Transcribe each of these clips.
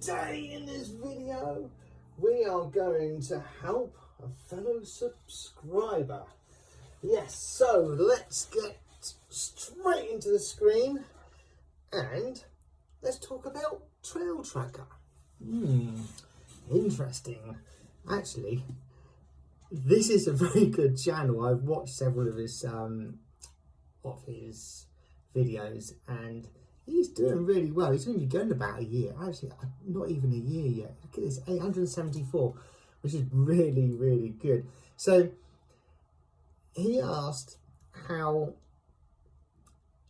Today in this video we are going to help a fellow subscriber. Yes, so let's get straight into the screen and let's talk about Trail Tracker. Interesting. Actually, this is a very good channel. I've watched several of his videos and he's doing really well. He's only going about a year. Actually, not even a year yet. Look at this, 874, which is really, really good. So he asked how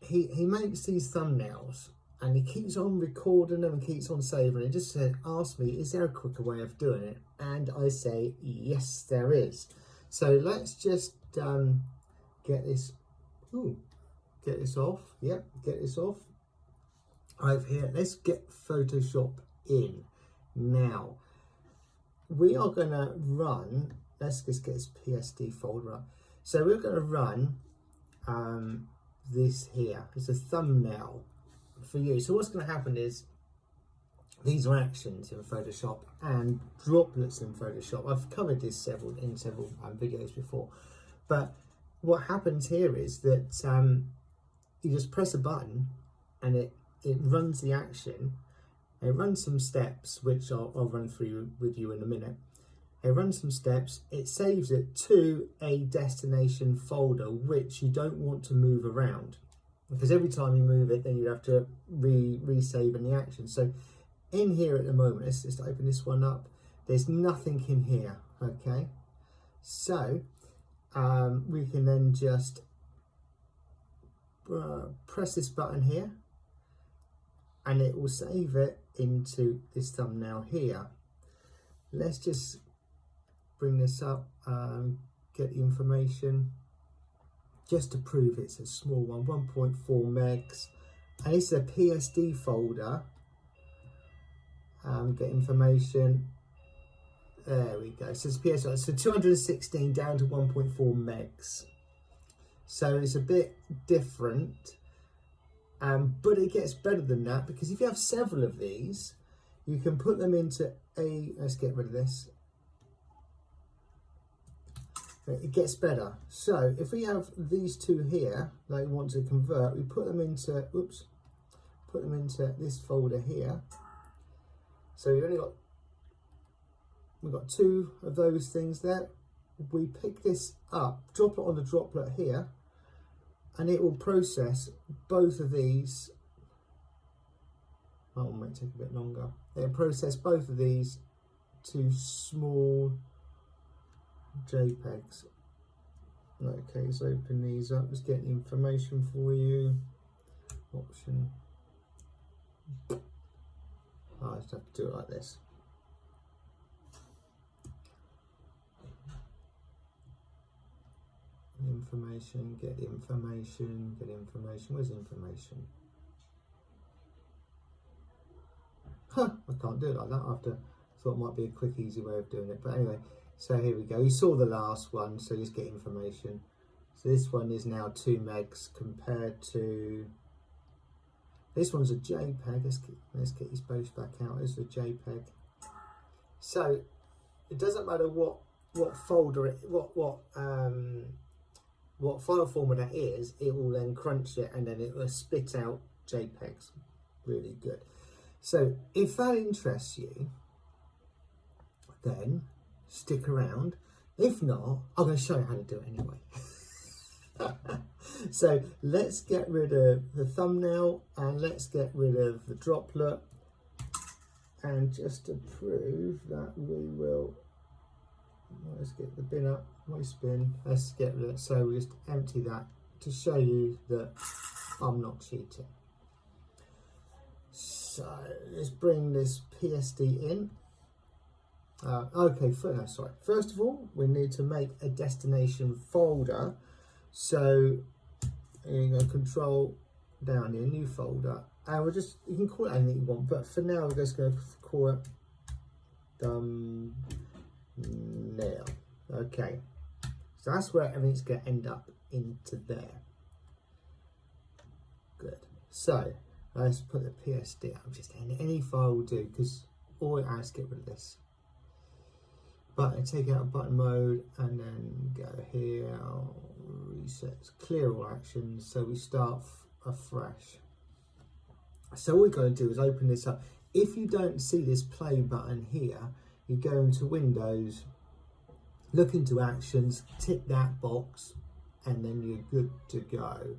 he makes these thumbnails and he keeps on recording them and keeps on saving. He just asked me, is there a quicker way of doing it? And I say, yes, there is. So let's just get this off. Yep, get this off. Over here, let's get Photoshop in. Now, we are going to run, let's just get this PSD folder up. So we're going to run this here. It's a thumbnail for you. So what's going to happen is, these are actions in Photoshop and droplets in Photoshop. I've covered this in several videos before. But what happens here is that you just press a button and it runs the action. It runs some steps, which I'll run through with you in a minute. It runs some steps. It saves it to a destination folder, which you don't want to move around, because every time you move it, then you have to resave in the action. So in here at the moment, let's just open this one up. There's nothing in here, okay? So we can then just press this button here and it will save it into this thumbnail here. Let's just bring this up, get the information just to prove it's a small one, 1.4 megs, and it's a PSD folder. Get information, there we go. So it's PSD, so 216 down to 1.4 megs. So it's a bit different, but it gets better than that, because if you have several of these, you can put them into let's get rid of this. It gets better. So if we have these two here that we want to convert, we put them into, put them into this folder here. So we've got two of those things there. We pick this up, drop it on the droplet here, and it will process both of these. Oh, it might take a bit longer. It'll process both of these to small JPEGs. Okay, let's open these up. Let's get the information for you. Option. I just have to do it like this. Information, get the information, get information. Where's the information? I can't do it like that. I thought it might be a quick, easy way of doing it. But anyway, so here we go. You saw the last one, so just get information. So this one is now 2 megs compared to, this one's a JPEG. Let's get these both back out. It's a JPEG. So it doesn't matter what folder what file format that is, it will then crunch it and then it will spit out JPEGs. Really good. So if that interests you, then stick around. If not, I'm going to show you how to do it anyway. So let's get rid of the thumbnail and let's get rid of the droplet. And just to prove that, we will, let's get the bin up, waste bin, let's get rid of it. So we just empty that to show you that I'm not cheating. So let's bring this PSD in. Okay, sorry. First of all, we need to make a destination folder. So you go Control down here, new folder, and we'll just, you can call it anything you want, but for now we're just going to call it thumbnail. Okay, so that's where everything's going to end up into there. Good. So let's put the PSD up. Just any file will do, because or let's get rid of this button, take out button mode, and then go here, reset, clear all actions, so we start afresh. So all we're going to do is open this up. If you don't see this play button here, you go into Windows, look into actions, tick that box, and then you're good to go.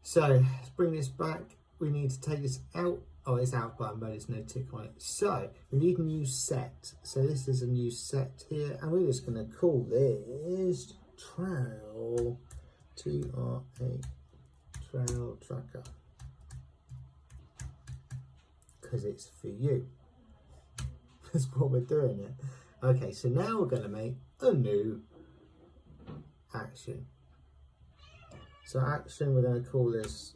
So let's bring this back. We need to take this out. Oh, it's out button, but there's no tick on it. So we need a new set. So this is a new set here, and we're just going to call this Trail, T-R-A, Trail Tracker, because it's for you. That's what we're doing it. Okay, so now we're going to make a new action. So action, we're going to call this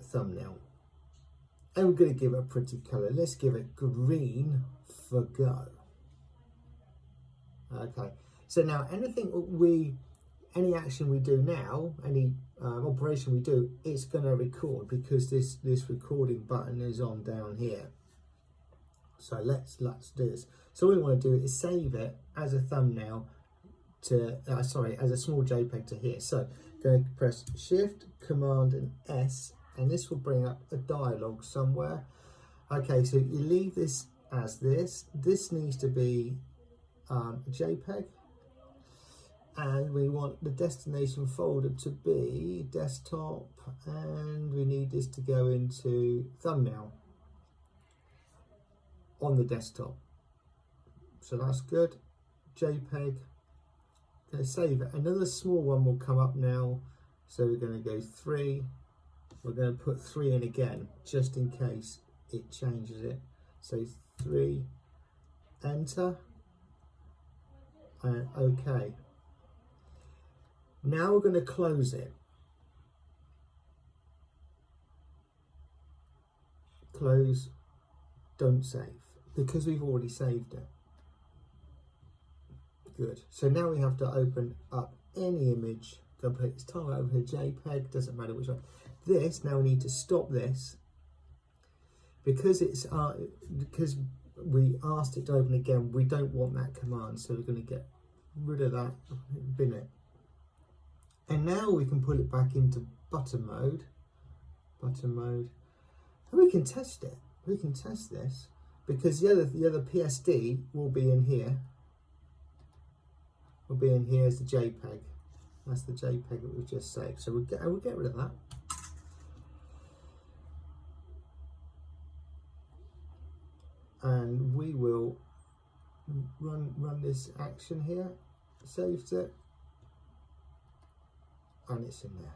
thumbnail, and we're going to give it a pretty color. Let's give it green for go. Okay, so now any action we do now, any operation we do, it's going to record, because this recording button is on down here. So let's do this. So what we want to do is save it as a thumbnail to as a small JPEG to here. So going to press Shift, Command and S, and this will bring up a dialog somewhere. Okay, so you leave this as this. This needs to be a JPEG, and we want the destination folder to be desktop, and we need this to go into thumbnail on the desktop. So that's good. JPEG. Going to save it. Another small one will come up now, so we're going to go 3. We're going to put 3 in again, just in case it changes it. So 3, enter, and OK. Now we're going to close it. Close, don't save, because we've already saved it. Good. So now we have to open up any image. Go put its time over here, JPEG, doesn't matter which one. This, now we need to stop this, because it's because we asked it to open again. We don't want that command, so we're going to get rid of that, bin it. And now we can pull it back into button mode, and we can test it. We can test this, because the other PSD will be in here. Will be in here as the JPEG. That's the JPEG that we've just saved. So we'll get rid of that. And we will run this action here. Saves it, and it's in there.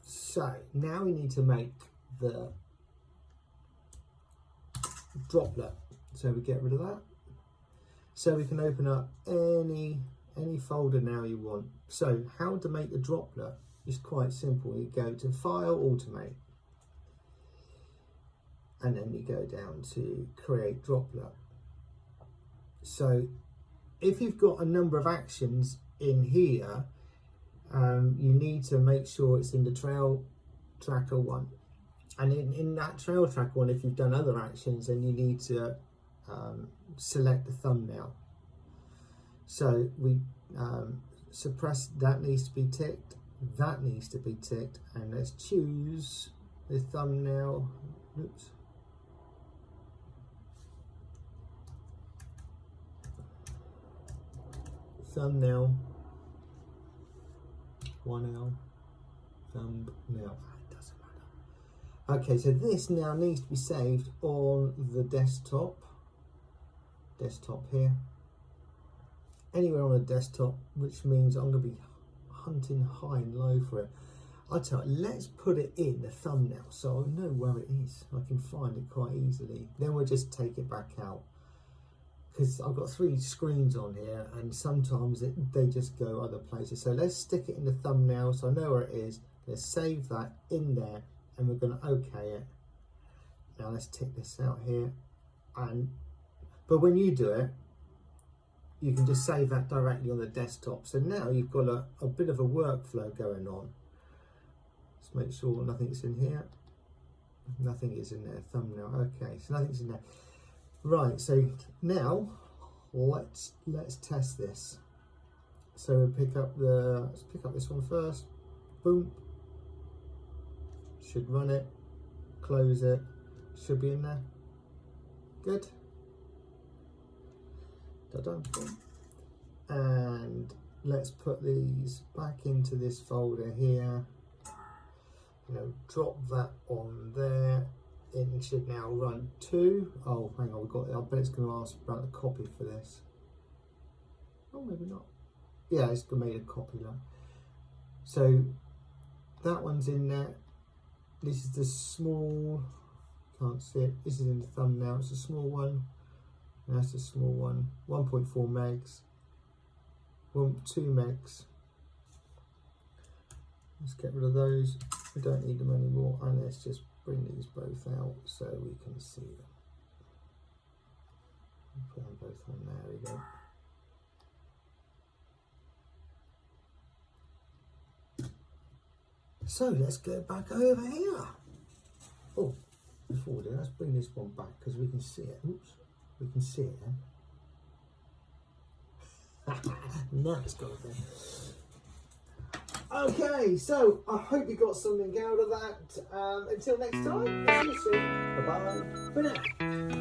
So now we need to make the droplet. So we get rid of that. So we can open up any folder now you want. So how to make the droplet is quite simple. You go to File, Automate, and then you go down to Create Droplet. So if you've got a number of actions in here, you need to make sure it's in the Trail Tracker one. And in that Trail Tracker one, if you've done other actions, then you need to select the thumbnail. So we suppress, that needs to be ticked, that needs to be ticked, and let's choose the thumbnail. Oops. Thumbnail, 1L, thumbnail. It doesn't matter. Okay, so this now needs to be saved on the desktop here, anywhere on the desktop, which means I'm going to be hunting high and low for it. I'll tell you, let's put it in the thumbnail so I know where it is. I can find it quite easily. Then we'll just take it back out, because I've got 3 screens on here and sometimes they just go other places. So let's stick it in the thumbnail so I know where it is. Let's save that in there, and we're going to OK it. Now let's tick this out here, but when you do it, you can just save that directly on the desktop. So now you've got a bit of a workflow going on. Just make sure nothing's in here. Nothing is in there. Thumbnail. Okay, so nothing's in there. Right. So now let's test this. So let's pick up this one first. Boom. Should run it. Close it. Should be in there. Good. Da-dum. And let's put these back into this folder here. Drop that on there. It should now run to. Oh, hang on, I bet it's going to ask about the copy for this. Oh, maybe not. Yeah, it's going to make a copy now. So that one's in there. This is the small. Can't see it. This is in the thumbnail. It's a small one. And that's a small one. 1.4 megs. 2 megs. Let's get rid of those. We don't need them anymore. And let's just bring these both out so we can see them. Put them both on there. We go. So let's go back over here. Oh, before we do, let's bring this one back because we can see it. Oops, we can see it then. Now it's got there. Okay, so I hope you got something out of that. Until next time, see you soon. Bye bye for now.